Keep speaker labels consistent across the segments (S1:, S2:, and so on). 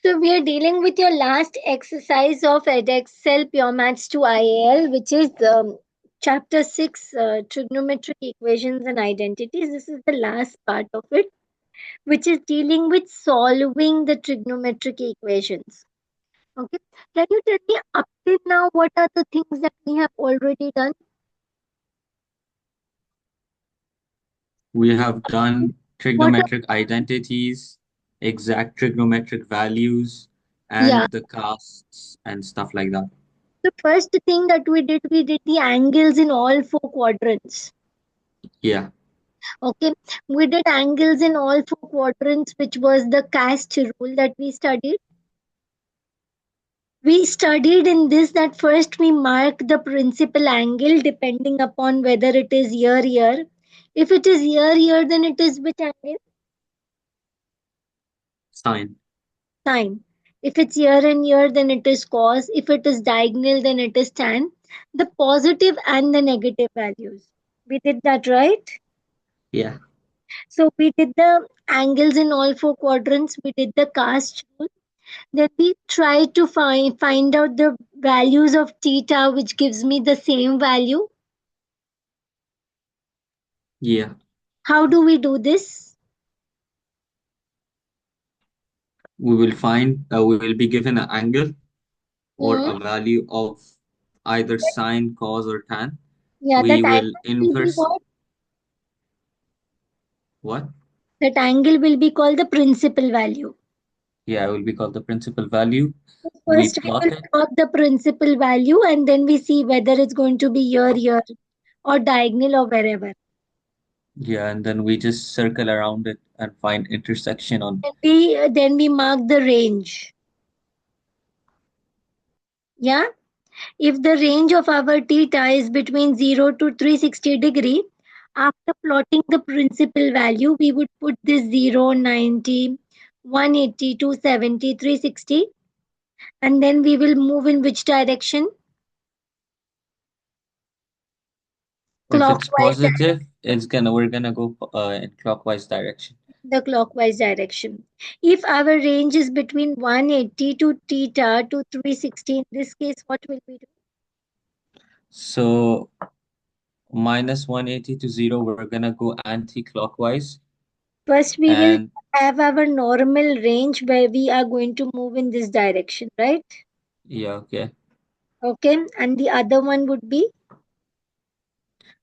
S1: So we are dealing with your last exercise of Edexcel Pure Maths to IAL, which is chapter 6, Trigonometric Equations and Identities. This is the last part of it, which is dealing with solving the trigonometric equations. Okay. Can you tell me up till now what are the things that we have already done?
S2: We have done
S1: What are,
S2: trigonometric identities, exact trigonometric values,
S1: yeah.
S2: and the casts and stuff like that.
S1: The first thing that we did the angles in all four quadrants.
S2: Yeah,
S1: Okay, we did angles in all four quadrants, which was the cast rule that we studied. We studied in this that first we mark the principal angle depending upon whether it is year. If it is year, then it is which angle?
S2: sine.
S1: Sine. If it's year and year, then it is cos. If it is diagonal, then it is tan. The positive and the negative values. We did that, right?
S2: Yeah,
S1: So we did the angles in all four quadrants. We did the cast rule. Then we try to find out the values of theta, which gives me the same value.
S2: yeah.
S1: How do we do this?
S2: We will be given an angle or
S1: Hmm.
S2: a value of either sine, cos, or tan.
S1: Yeah, that
S2: We will
S1: angle will be
S2: inverse
S1: what?
S2: what?
S1: That angle will be called the principal value.
S2: Yeah, it will be called the principal value. We
S1: First, we
S2: plot
S1: will
S2: it.
S1: plot the principal value and then we see whether it's going to be year, or diagonal or wherever.
S2: Yeah, and then we just circle around it and find intersection on.
S1: Then we mark the range. Yeah. If the range of our theta is between 0 to 360 degree, after plotting the principal value, we would put this 0, 90, 180, 270, 360, and then we will move in which direction?
S2: If it's
S1: Clockwise,
S2: positive, we're gonna go in clockwise direction.
S1: the clockwise direction. If our range is between 180 to theta to 360, in this case, what will we do?
S2: So minus 180 to 0, we're gonna go anti-clockwise.
S1: First, we will
S2: And
S1: have our normal range where we are going to move in this direction, right?
S2: yeah, okay,
S1: Okay, and the other one would be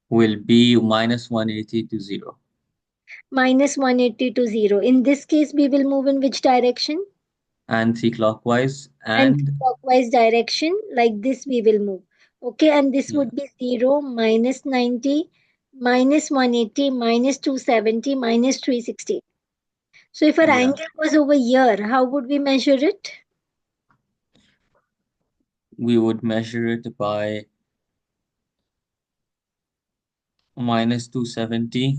S2: will be minus 180 to 0.
S1: minus 180 to 0. In this case, we will move in which direction?
S2: Anti-clockwise and
S1: Anti-clockwise direction, like this we will move. Okay, and this
S2: yeah,
S1: would be 0, minus 90, minus 180, minus 270, minus 360. So if our
S2: yeah,
S1: angle was over here, how would we measure it?
S2: we would measure it by minus 270,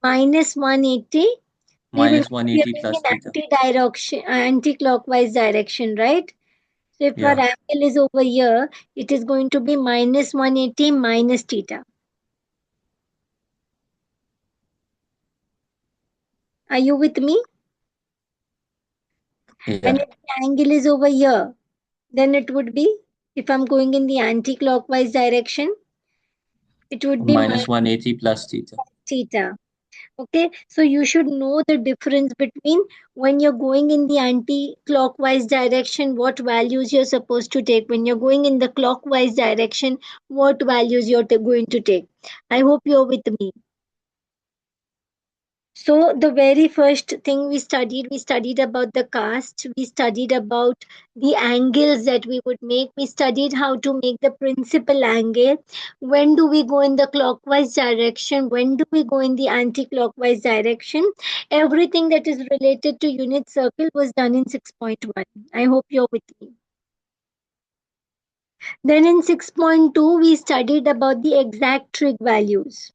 S1: Minus 180, we will
S2: minus
S1: be here
S2: 180
S1: in
S2: plus theta.
S1: anti-direction, anti-clockwise direction, right? So if our
S2: Yeah,
S1: angle is over here, it is going to be minus 180 minus theta. Are you with me? And
S2: yeah,
S1: if the angle is over here, then it would be, if I'm going in the anti-clockwise direction, it would be minus
S2: minus 180 plus theta.
S1: theta. Okay, so you should know the difference between when you're going in the anti-clockwise direction, what values you're supposed to take. When you're going in the clockwise direction, what values you're going to take. I hope you're with me. So the very first thing we studied about the cast, we studied about the angles that we would make, we studied how to make the principal angle, when do we go in the clockwise direction, when do we go in the anti-clockwise direction. Everything that is related to unit circle was done in 6.1. I hope you're with me. Then in 6.2, we studied about the exact trig values.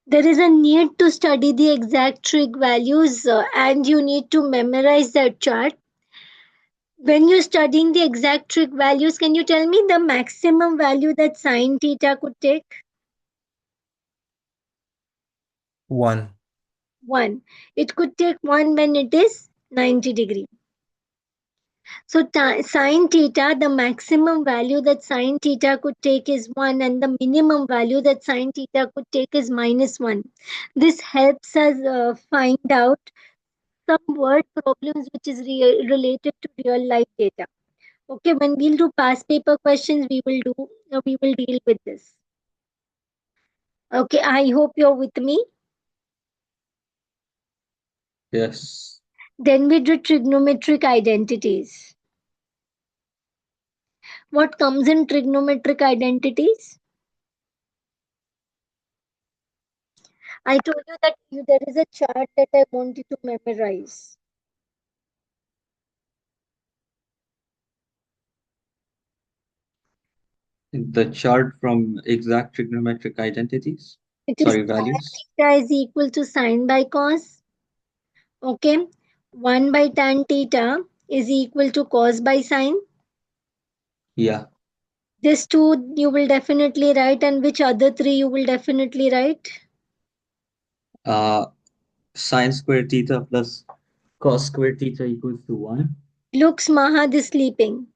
S1: There is a need to study the exact trig values and you need to memorize that chart. When you're studying the exact trig values, can you tell me the maximum value that sine theta could take?
S3: 1.
S1: 1. It could take 1 when it is 90 degree. So sine theta, the maximum value that sine theta could take is 1, and the minimum value that sine theta could take is -1. This helps us find out some word problems which is related to real life data. Okay, when we'll do past paper questions, we will deal with this. Okay, I hope you're with me.
S2: Yes.
S1: Then we do trigonometric identities. What comes in trigonometric identities? I told you that there is a chart that I want you to memorize.
S2: The chart from exact trigonometric identities,
S1: It is
S2: sorry,
S1: tan
S2: values.
S1: theta is equal to sine by cos. Okay. 1 by tan theta is equal to cos by sine.
S2: Yeah.
S1: This two you will definitely write, and which other three you will definitely write?
S2: Uh, Sine square theta plus cos square theta equals to 1.
S1: Looks Mahad is sleeping.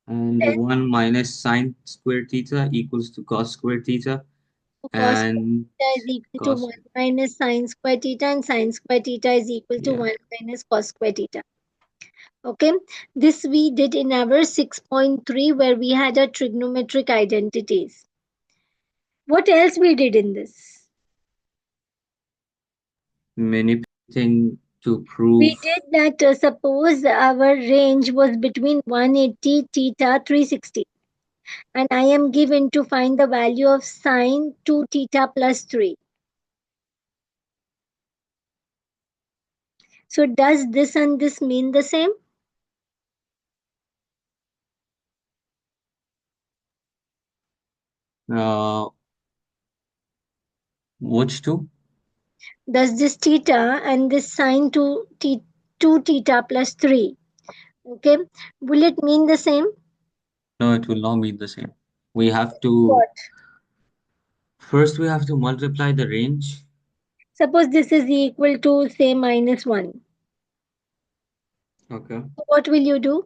S2: And
S1: Then
S2: 1 minus sine square theta equals to cos square theta.
S1: cos
S2: And
S1: theta is equal to
S2: cos,
S1: 1 minus sine square theta, and sine square theta is equal to
S2: yeah.
S1: 1 minus cos square theta. Okay, this we did in our 6.3 where we had a trigonometric identities. What else we did in this?
S2: Manipulating to
S1: We
S2: prove.
S1: did that suppose our range was between 180 theta 360, and I am given to find the value of sine 2 theta plus 3. So does this and this mean the same?
S2: Uh, which two?
S1: Does this theta and this sine 2 theta plus 3, okay, will it mean the same?
S2: No, it will not mean the same. We have to,
S1: What?
S2: first we have to multiply the range.
S1: Suppose this is equal to say -1.
S2: Okay.
S1: So what will you do?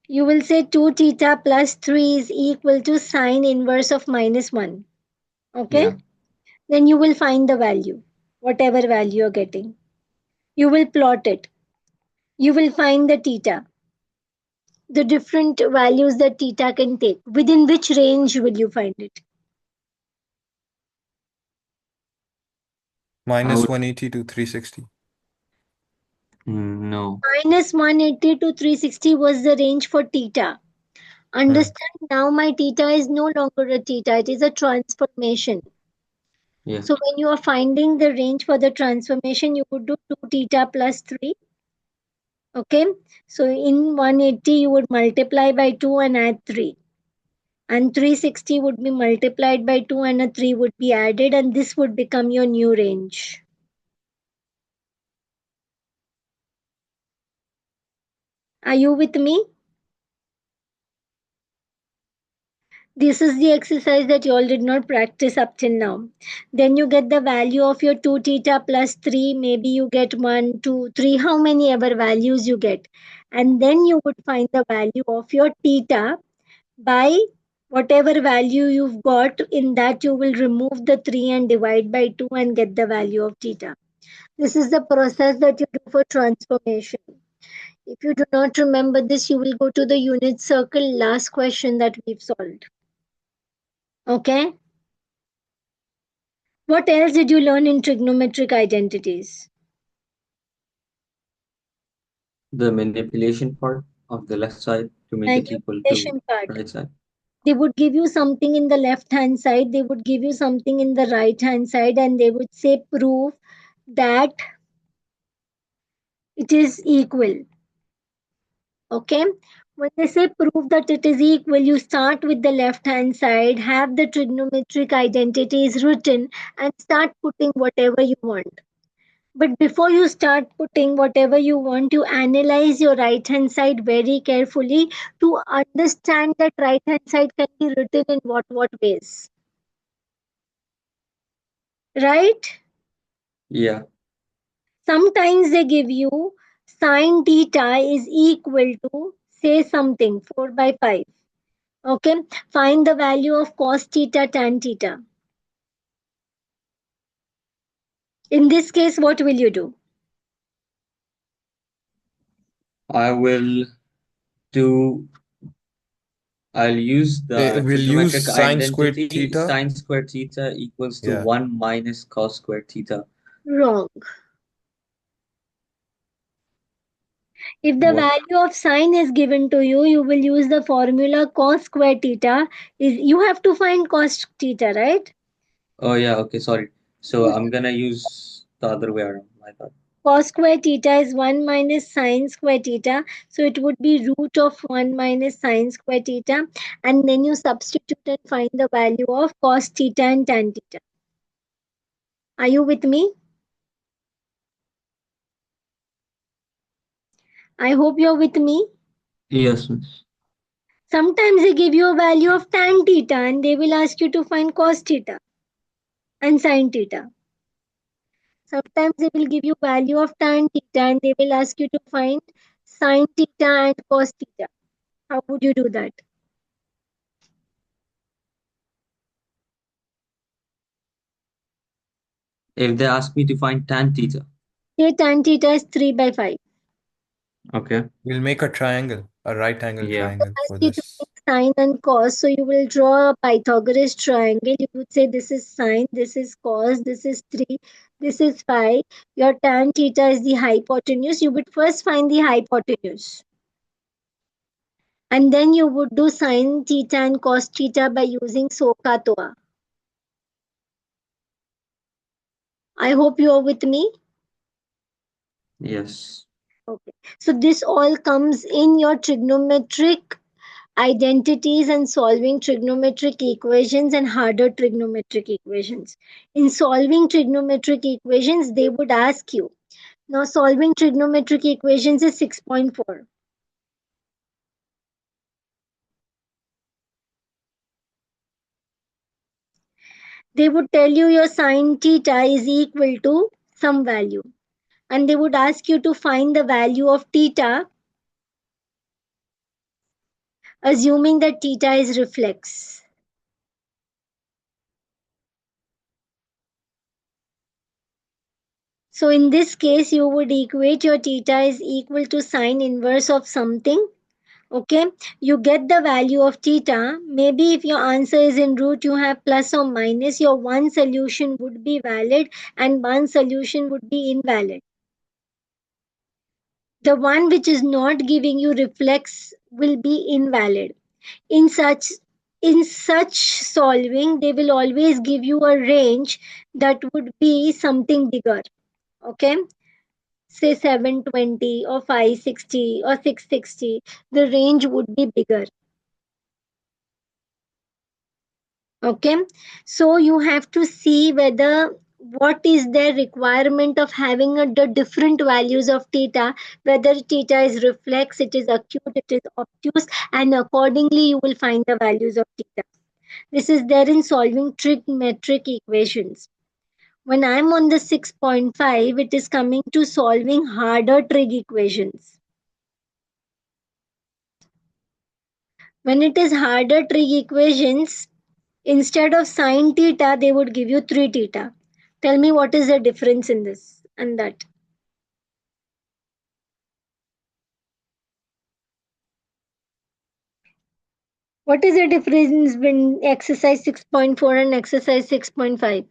S1: You will say 2 theta plus 3 is equal to sine inverse of -1. Okay?
S2: Yeah.
S1: Then you will find the value, whatever value you're getting. You will plot it. You will find the theta, the different values that theta can take. Within which range will you find it?
S2: I
S3: Minus
S2: would,
S3: 180 to 360.
S2: no.
S1: -180 to 360 was the range for theta.
S3: Hmm.
S1: Understand now my theta is no longer a theta, it is a transformation.
S2: Yeah.
S1: So when you are finding the range for the transformation, you would do 2 theta plus 3. Okay. So in 180, you would multiply by 2 and add 3. And 360 would be multiplied by 2 and a 3 would be added, and this would become your new range. Are you with me? This is the exercise that you all did not practice up till now. Then you get the value of your 2 theta plus 3. Maybe you get 1, 2, 3, how many ever values you get. And then you would find the value of your theta by whatever value you've got. In that, you will remove the 3 and divide by 2 and get the value of theta. This is the process that you do for transformation. If you do not remember this, you will go to the unit circle last question that we've solved. Okay. What else did you learn in trigonometric identities?
S2: The manipulation part of the left side to make it equal to
S1: Manipulation part.
S2: right side.
S1: They would give you something in the left hand side, they would give you something in the right hand side, and they would say prove that it is equal. Okay. When they say prove that it is equal, you start with the left hand side, have the trigonometric identities written, and start putting whatever you want. But before you start putting whatever you want, you analyze your right hand side very carefully to understand that right hand side can be written in what ways. Right?
S2: Yeah.
S1: Sometimes they give you sine theta is equal to, say something, 4 by 5. Okay, find the value of cos theta tan theta. In this case, what will you do?
S2: I will do, I'll use the
S3: We'll use
S2: trigonometric
S3: sine squared
S2: identity
S3: theta.
S2: sine squared theta equals to
S3: Yeah.
S2: 1 minus cos squared theta.
S1: Wrong. If the
S2: What?
S1: value of sine is given to you, you will use the formula cos square theta. You have to find cos theta, right?
S2: Oh, yeah, okay, sorry. So I'm gonna use the other way around, my bad.
S1: Cos square theta is 1 minus sine square theta. So it would be root of 1 minus sine square theta. And then you substitute and find the value of cos theta and tan theta. Are you with me? I hope you're with me.
S2: Yes, miss.
S1: Sometimes they give you a value of tan theta and they will ask you to find cos theta and sin theta. Sometimes they will give you value of tan theta and they will ask you to find sin theta and cos theta. How would you do that?
S2: If they ask me to find tan theta,
S1: Say tan theta is 3 by 5.
S2: okay.
S3: We'll make a triangle, a right angle
S2: Yeah.
S3: triangle
S1: Ask
S3: for
S1: you to
S3: this.
S1: make sine and cos. So you will draw a Pythagoras triangle. You would say this is sine, this is cos, this is 3, this is 5. Your tan theta is the hypotenuse. You would first find the hypotenuse. And then you would do sine theta and cos theta by using SOHCAHTOA. I hope you are with me.
S2: Yes.
S1: Okay. So this all comes in your trigonometric identities and solving trigonometric equations and harder trigonometric equations. In solving trigonometric equations, they would ask you. Now solving trigonometric equations is 6.4. They would tell you your sine theta is equal to some value. And they would ask you to find the value of theta, assuming that theta is reflex. So in this case, you would equate your theta is equal to sine inverse of something. Okay, you get the value of theta. Maybe if your answer is in root, you have plus or minus. Your one solution would be valid and one solution would be invalid. The one which is not giving you reflex will be invalid. In such solving, they will always give you a range that would be something bigger. Okay, say 720 or 560 or 660, the range would be bigger. Okay, so you have to see whether what is their requirement of having the different values of theta, whether theta is reflex, it is acute, it is obtuse, and accordingly you will find the values of theta. This is there in solving trigonometric equations. When I'm on the 6.5, it is coming to solving harder trig equations. When it is harder trig equations, instead of sine theta, they would give you 3 theta. Tell me what is the difference in this and that. What is the difference between exercise 6.4 and exercise 6.5?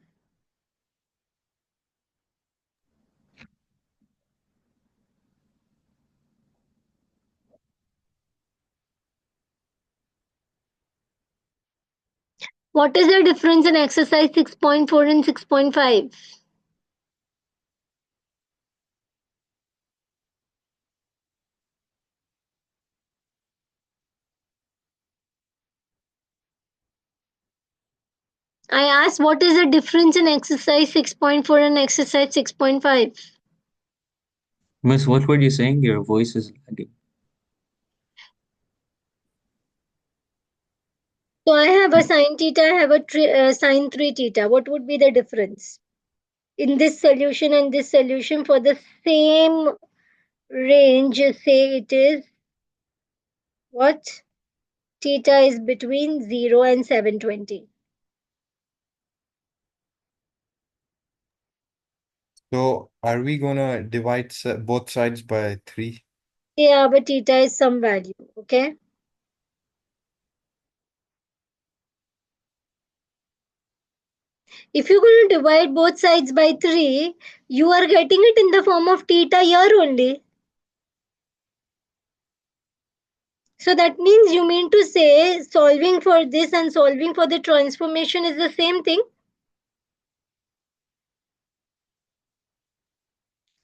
S1: What is the difference in exercise 6.4 and 6.5? I asked what is the difference in exercise 6.4 and exercise 6.5?
S2: Miss, what were you saying? Your voice is lagging.
S1: So I have a sine theta, I have a sine 3 theta. What would be the difference? in this solution and this solution for the same range, say it is what? Theta is between 0 and 720.
S3: So are we gonna divide both sides by 3?
S1: Yeah, but theta is some value, okay? If you're going to divide both sides by 3, you are getting it in the form of theta here only. So that means you mean to say solving for this and solving for the transformation is the same thing?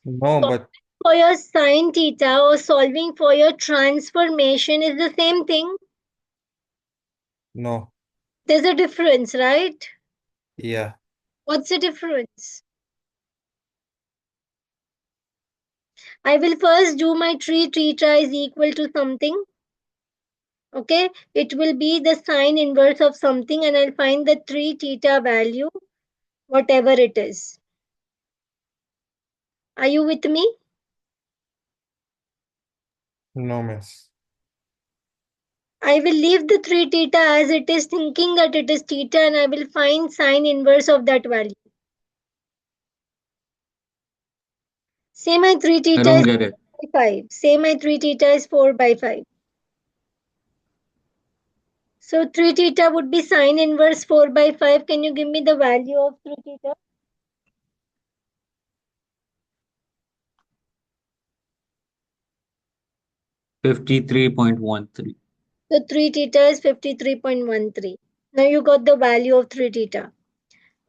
S3: No, but
S1: For your sine theta or solving for your transformation is the same thing.
S3: no.
S1: There's a difference, right?
S3: Yeah.
S1: What's the difference? I will first do my 3 theta is equal to something. Okay, it will be the sine inverse of something and I'll find the 3 theta value, whatever it is. Are you with me?
S3: No, miss.
S1: I will leave the 3 theta as it is, thinking that it is theta, and I will find sine inverse of that value. Say my 3
S2: I
S1: theta
S2: don't
S1: is
S2: get it.
S1: 5. Say my 3 theta is 4 by 5. So 3 theta would be sine inverse 4 by 5. Can you give me the value of 3 theta?
S2: 53.13.
S1: So 3 theta is 53.13. Now you got the value of 3 theta.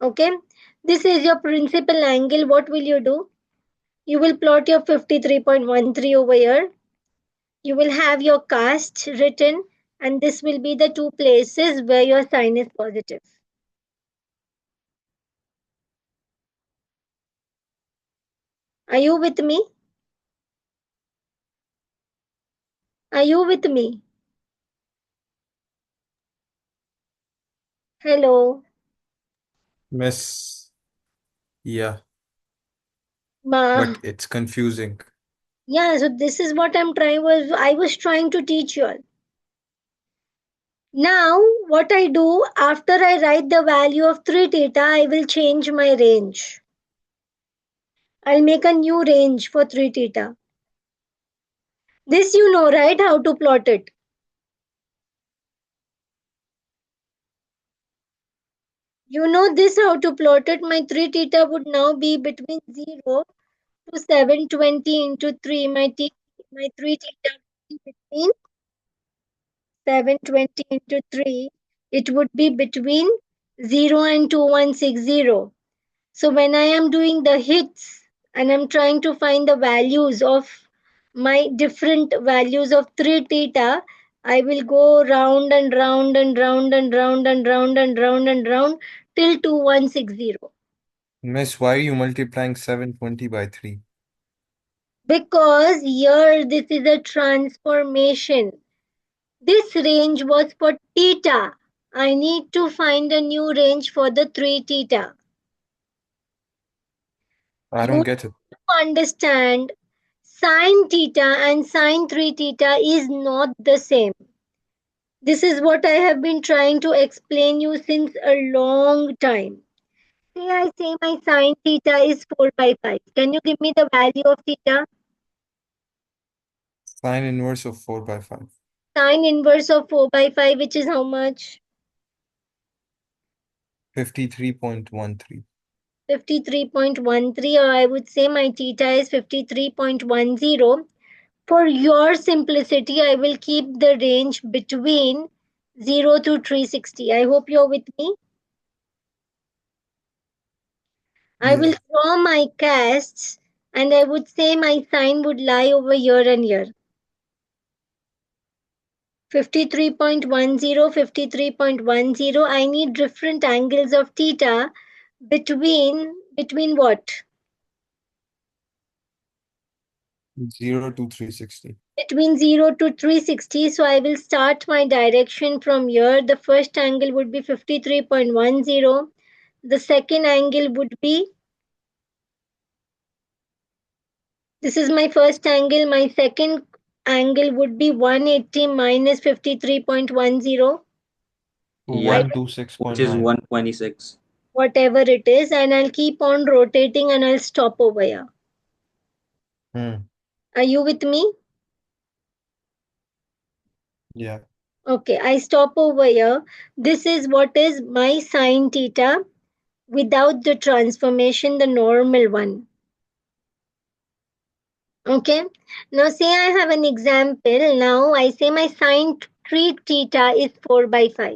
S1: Okay. This is your principal angle. What will you do? You will plot your 53.13 over here. You will have your cast written, and this will be the 2 places where your sign is positive. Are you with me? Are you with me? Hello.
S3: Miss. Yeah,
S1: Ma.
S3: but it's confusing.
S1: Yeah, so this is what I was trying to teach you all. Now, what I do after I write the value of 3 theta, I will change my range. I'll make a new range for 3 theta. This you know, right? How to plot it. You know this how to plot it. My 3 theta would now be between 0 to 720 into 3. My 3 theta would be between 720 into 3. It would be between 0 and 2160. So when I am doing the hits and I'm trying to find the values of my different values of 3 theta, I will go round and round and round and round and round and round and round till 2160.
S3: Miss, why are you multiplying 720 by 3?
S1: Because here this is a transformation. This range was for theta. I need to find a new range for the 3 theta.
S3: I
S1: You
S3: don't get it.
S1: understand sine theta and sine 3 theta is not the same. This is what I have been trying to explain you since a long time. Say I say my sine theta is 4 by 5. Can you give me the value of theta?
S3: Sine inverse of 4 by 5.
S1: Sine inverse of 4 by 5, which is how much?
S3: 53.13.
S1: 53.13, or I would say my theta is 53.10. For your simplicity, I will keep the range between 0 to 360. I hope you're with me. I will
S3: Yeah.
S1: draw my casts and I would say my sign would lie over here and here. 53.10, 53.10. I need different angles of theta between what?
S3: 0 to 360.
S1: Between 0 to 360. So I will start my direction from here. The first angle would be 53.10. The second angle would be This is my first angle. My second angle would be 180 minus 53.10.
S2: Yeah,
S1: I,
S2: which is
S3: 126.9.
S2: 126.
S1: whatever it is, and I'll keep on rotating and I'll stop over here.
S3: Hmm.
S1: Are you with me?
S3: Yeah.
S1: Okay, I stop over here. This is what is my sine theta without the transformation, the normal one. Okay, now say I have an example. Now I say my sine 3 theta is 4 by 5.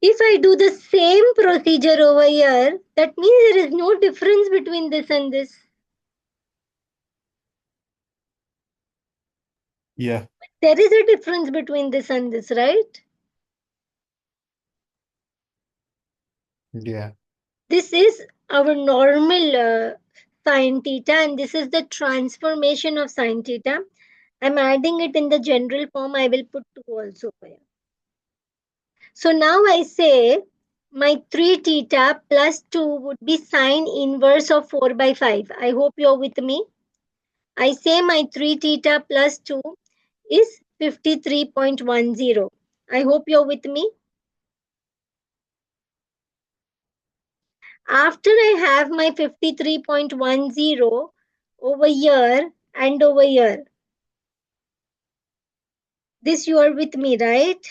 S1: If I do the same procedure over here, that means there is no difference between this and this.
S3: Yeah.
S1: There is a difference between this and this, right?
S3: Yeah.
S1: This is our normal sine theta, and this is the transformation of sine theta. I'm adding it in the general form. I will put 2 also here. So now I say my 3 theta plus 2 would be sine inverse of 4 by 5. I hope you're with me. I say my 3 theta plus 2 is 53.10. I hope you're with me. After I have my 53.10 over here and over here, this you are with me, right?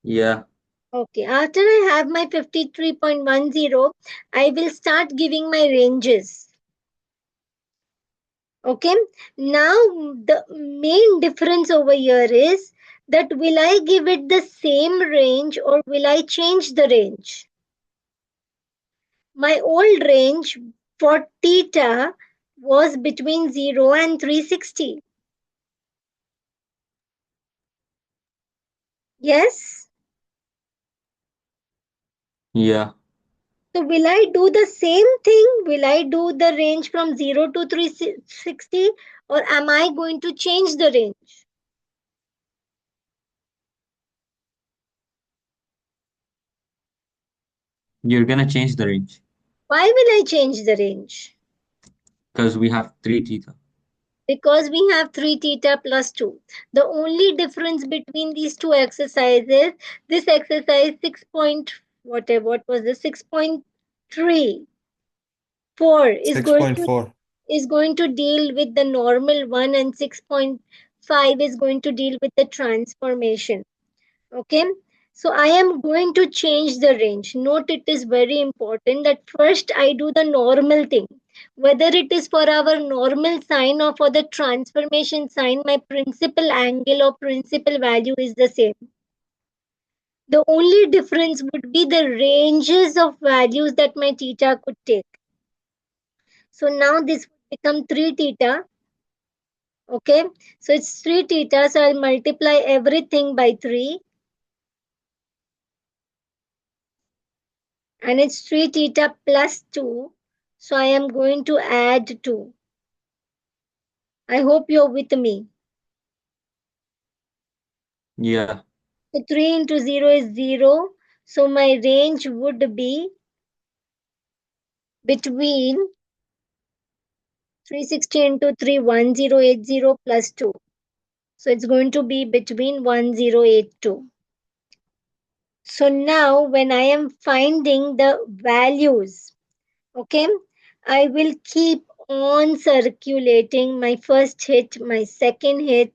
S2: Yeah,
S1: Okay, after I have my 53.10, I will start giving my ranges. Okay, now the main difference over here is that will I give it the same range or will I change the range? My old range for theta was between 0 and 360. Yes?
S2: yeah.
S1: So will I do the same thing? Will I do the range from 0 to 360 or am I going to change the range?
S2: You're gonna change the range
S1: Why will I change the range?
S2: because we have 3 theta.
S1: Because we have 3 theta plus 2. The only difference between these two exercises, this exercise 6 point whatever, what was the 6.3 4
S3: 6.4.
S1: is going to deal with the normal one and 6.5 is going to deal with the transformation. Okay, so I am going to change the range. Note, it is very important that first I do the normal thing. Whether it is for our normal sign or for the transformation sign, my principal angle or principal value is the same. The only difference would be the ranges of values that my theta could take. So now this would become 3 theta. Okay, so it's 3 theta. So I'll multiply everything by 3 and it's 3 theta plus 2. So I am going to add 2. I hope you're with me.
S2: Yeah,
S1: So 3 into 0 is 0. So my range would be between 360 into 3, 1080 plus 2. So it's going to be between 1082. So now when I am finding the values, okay, I will keep on circulating my first hit, my second hit,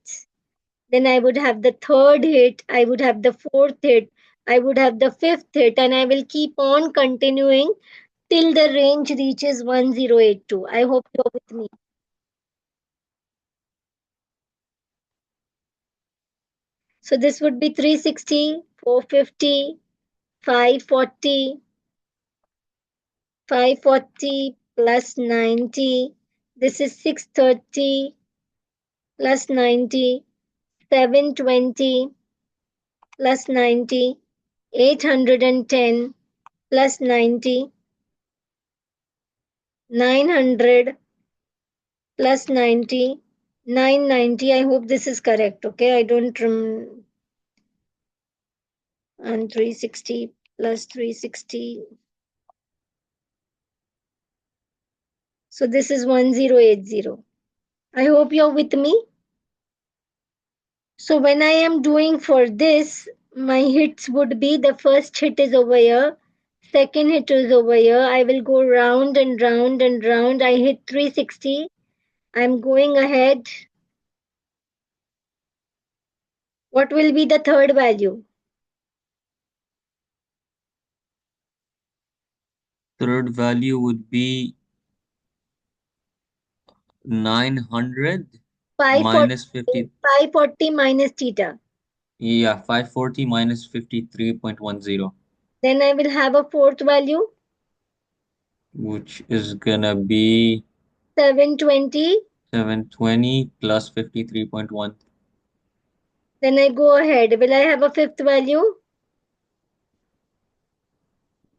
S1: then I would have the third hit, I would have the fourth hit, I would have the fifth hit, and I will keep on continuing till the range reaches 1082. I hope you're with me. So this would be 360, 450, 540, 540 plus 90. This is 630 plus 90, 720 plus 90, 810 plus 90, 900 plus 90, 990. I hope this is correct. Okay, I don't and 360 plus 360. So this is 1080. I hope you're with me. So when I am doing for this, my hits would be the first hit is over here, second hit is over here. I will go round and round and round. I hit 360. I'm going ahead. What will be the third value?
S2: Third value would be 900 minus
S1: 540,
S2: 50.
S1: 540 minus theta.
S2: Yeah, 540 minus 53.10,
S1: Then I will have a fourth value,
S2: which is gonna be
S1: 720.
S2: 720 plus 53.1.
S1: Then I go ahead. Will I have a fifth value?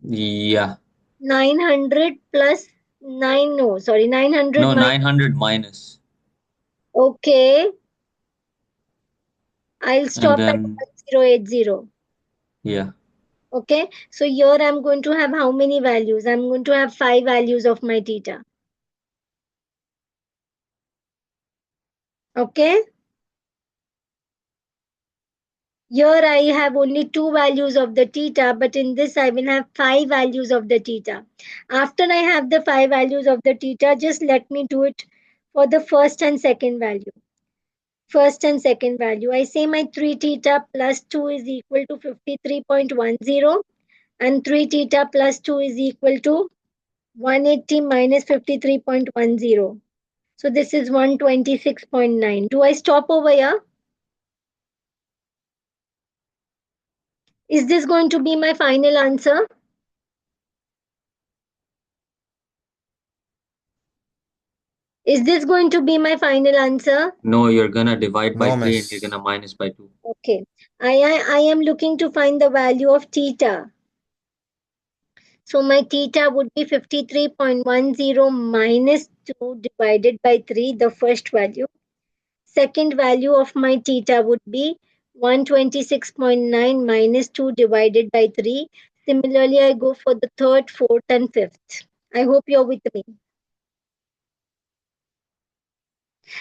S2: Yeah.
S1: 900 plus 9, no, sorry, 900
S2: No,
S1: minus.
S2: 900 minus.
S1: Okay, I'll
S2: And
S1: stop at
S2: then,
S1: 1080.
S2: yeah.
S1: Okay, so here I'm going to have how many values? I'm going to have 5 values of my theta. Okay, here I have only 2 values of the theta, but in this I will have 5 values of the theta. After I have the 5 values of the theta, just let me do it for the first and second value. First and second value. I say my 3 theta plus 2 is equal to 53.10, and 3 theta plus 2 is equal to 180 minus 53.10. So this is 126.9. Do I stop over here? Is this going to be my final answer? Is this going to be my final answer?
S2: No, you're gonna divide by
S3: No,
S2: 3 and you're
S3: miss.
S2: gonna minus by 2.
S1: Okay. I am looking to find the value of theta. So my theta would be 53.10 minus 2 divided by 3, the first value. Second value of my theta would be 126.9 minus 2 divided by 3. Similarly, I go for the third, fourth, and fifth. I hope you're with me.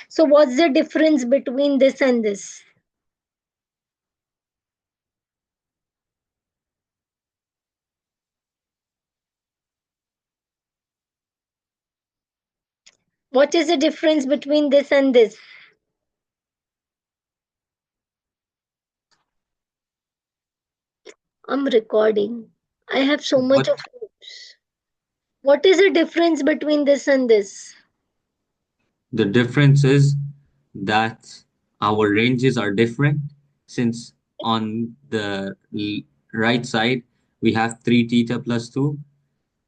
S1: So, what's the difference between this and this? What is the difference between this and this? I'm recording. I have so much of
S2: What
S1: notes. What is the difference between this and this?
S2: the difference is that our ranges are different, since on the right side we have 3 theta plus 2,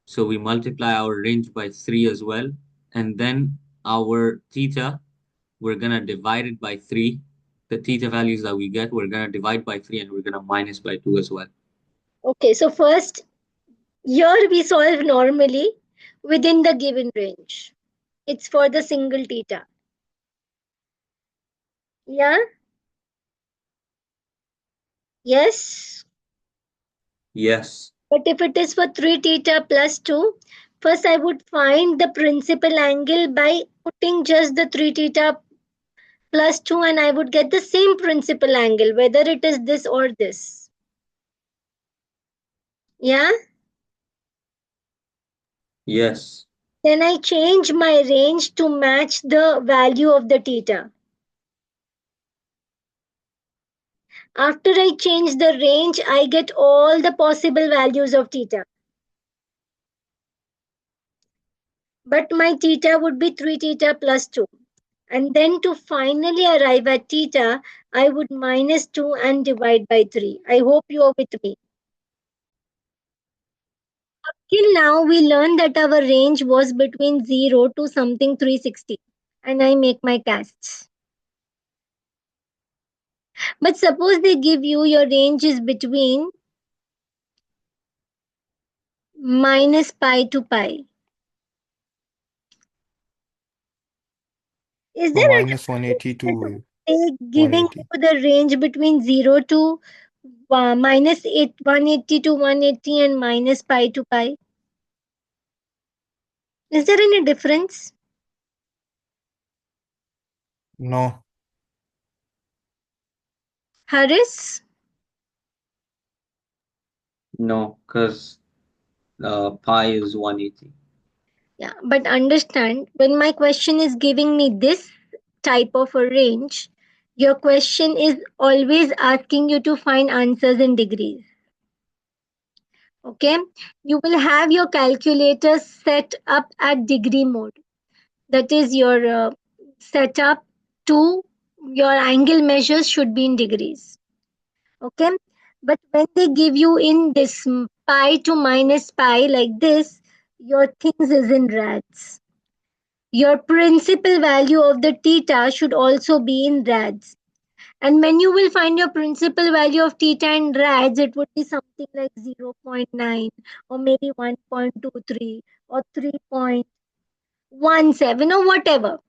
S2: so we multiply our range by 3 as well, and then our theta, we're gonna divide it by 3. The theta values that we get, we're gonna divide by 3 and we're gonna minus by 2 as well.
S1: Okay, so first, here we solve normally within the given range. It's for the single theta. Yeah? Yes?
S2: Yes.
S1: But if it is for 3 theta plus 2, first I would find the principal angle by putting just the 3 theta plus 2, and I would get the same principal angle, whether it is this or this. Yeah?
S2: Yes.
S1: Then I change my range to match the value of the theta. After I change the range, I get all the possible values of theta. But my theta would be 3 theta plus 2. And then to finally arrive at theta, I would minus 2 and divide by 3. I hope you are with me. Till now, we learned that our range was between 0 to something 360. And I make my casts. But suppose they give you your range is between minus pi to pi. Is
S3: So
S1: there a
S3: minus 180 to
S1: difference giving
S3: 180.
S1: you the range between 0 to minus 180 to 180 and minus pi to pi? Is there any difference?
S3: No.
S1: Harris?
S2: No, because pi is 180.
S1: Yeah, but understand when my question is giving me this type of a range, your question is always asking you to find answers in degrees. Okay, you will have your calculator set up at degree mode. That is your setup to your angle measures should be in degrees. Okay, but when they give you in this pi to minus pi like this, your things is in rads. Your principal value of the theta should also be in rads. And when you will find your principal value of theta in rads, it would be something like 0.9 or maybe 1.23 or 3.17 or whatever.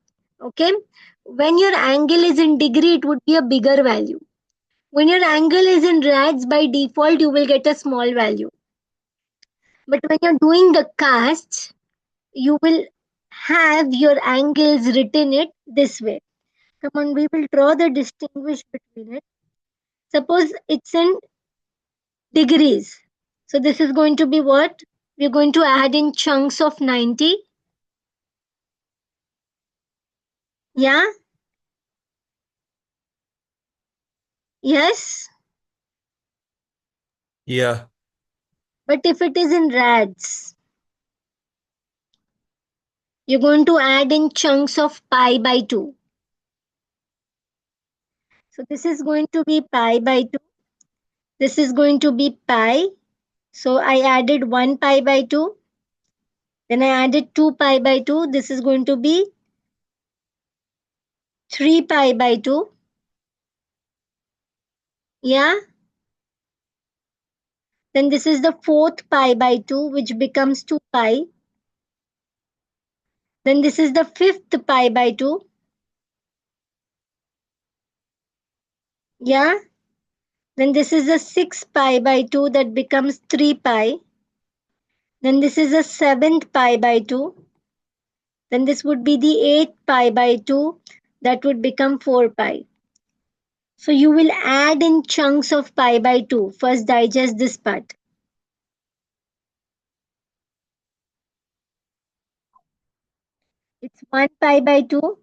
S1: Okay. When your angle is in degree, it would be a bigger value. When your angle is in rads, by default, you will get a small value. But when you're doing the cast, you will have your angles written it this way. Come on, we will draw the distinguish between it. Suppose it's in degrees. So this is going to be what? We're going to add in chunks of 90. Yeah? Yes?
S3: Yeah.
S1: But if it is in rads, you're going to add in chunks of pi by 2. So this is going to be pi by 2. This is going to be pi. So I added 1 pi by 2. Then I added 2 pi by 2. This is going to be 3 pi by 2. Yeah? Then this is the fourth pi by 2, which becomes 2 pi. Then this is the fifth pi by 2. Yeah? Then this is the 6 pi by 2 that becomes 3 pi. Then this is the seventh pi by 2. Then this would be the 8th pi by 2 that would become 4 pi. So you will add in chunks of pi by 2. First digest this part. It's 1 pi by 2.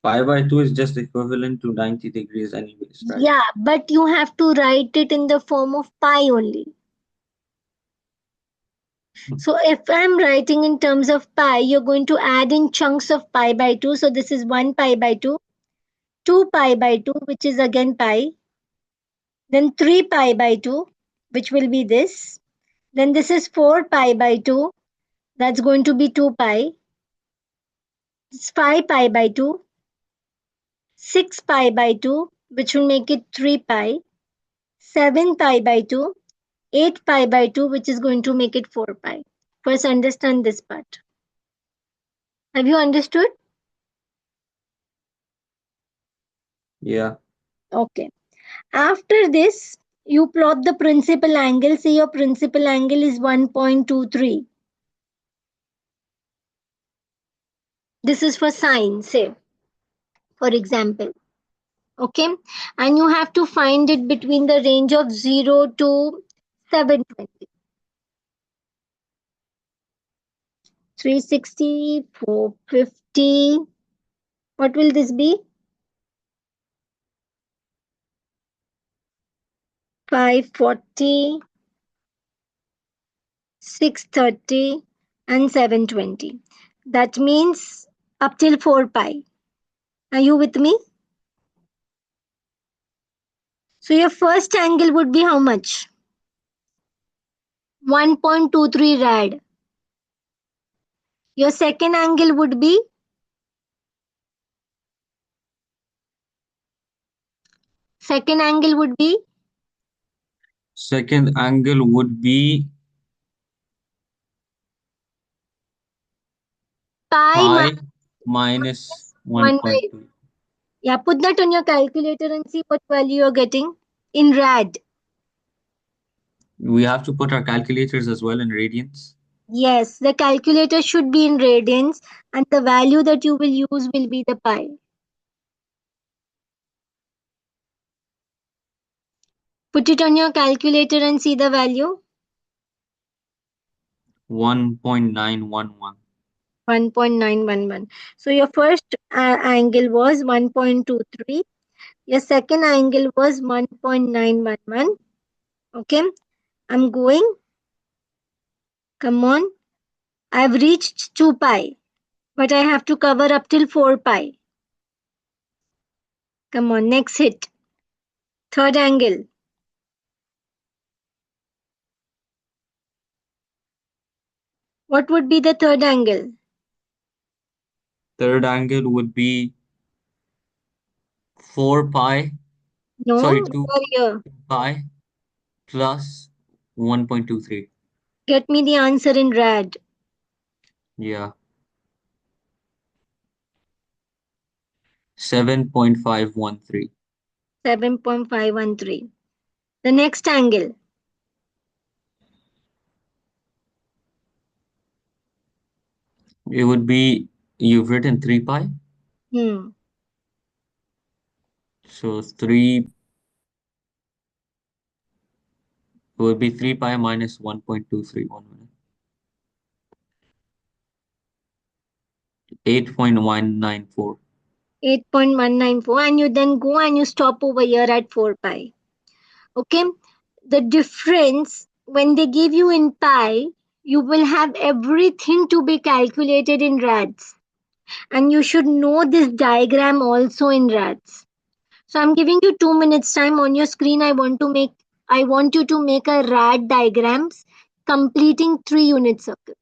S2: Pi by 2 is just equivalent to 90 degrees anyways, right?
S1: Yeah, but you have to write it in the form of pi only. So if I'm writing in terms of pi, you're going to add in chunks of pi by 2. So this is 1 pi by 2, 2 pi by 2, which is again pi, then 3 pi by 2, which will be this. Then this is 4 pi by 2, that's going to be 2 pi. It's 5 pi by 2, 6 pi by 2, which will make it 3 pi, 7 pi by 2, 8 pi by 2, which is going to make it 4 pi. First, understand this part. Have you understood?
S2: Yeah.
S1: Okay. After this, you plot the principal angle. Say your principal angle is 1.23. This is for sine, say, for example. Okay. And you have to find it between the range of 0 to 720. 360, 450. What will this be? 540, 630, and 720. That means up till 4 pi. Are you with me? So your first angle would be how much? 1.23 rad. Your second angle would be second angle would be
S2: Second angle would be
S1: pi
S2: pi
S1: minus
S2: minus
S1: 1 by.
S2: 1.2.
S1: Yeah, put that on your calculator and see what value you're getting in rad.
S2: We have to put our calculators as well in radians.
S1: Yes, the calculator should be in radians and the value that you will use will be the pi. Put it on your calculator and see the value.
S2: 1.911.
S1: 1.911. So your first angle was 1.23. Your second angle was 1.911. Okay, I'm going. Come on. I've reached 2 pi, but I have to cover up till 4 pi. Come on, next hit. Third angle. What would be the third angle?
S2: Third angle would be 4 pi,
S1: No,
S2: sorry,
S1: we
S2: 2
S1: are here.
S2: pi plus 1.23.
S1: Get me the answer in rad.
S2: Yeah, 7.513.
S1: 7.513. The next angle.
S2: It would be, you've written 3 pi,
S1: Hmm.
S2: so 3, it would be 3 pi minus 1.231 minute. 8.194.
S1: 8.194, and you then go and you stop over here at 4 pi. Okay, the difference when they give you in pi, you will have everything to be calculated in rads, and you should know this diagram also in rads. So I'm giving you 2 minutes time on your screen. I want you to make a rad diagrams completing 3 unit circles.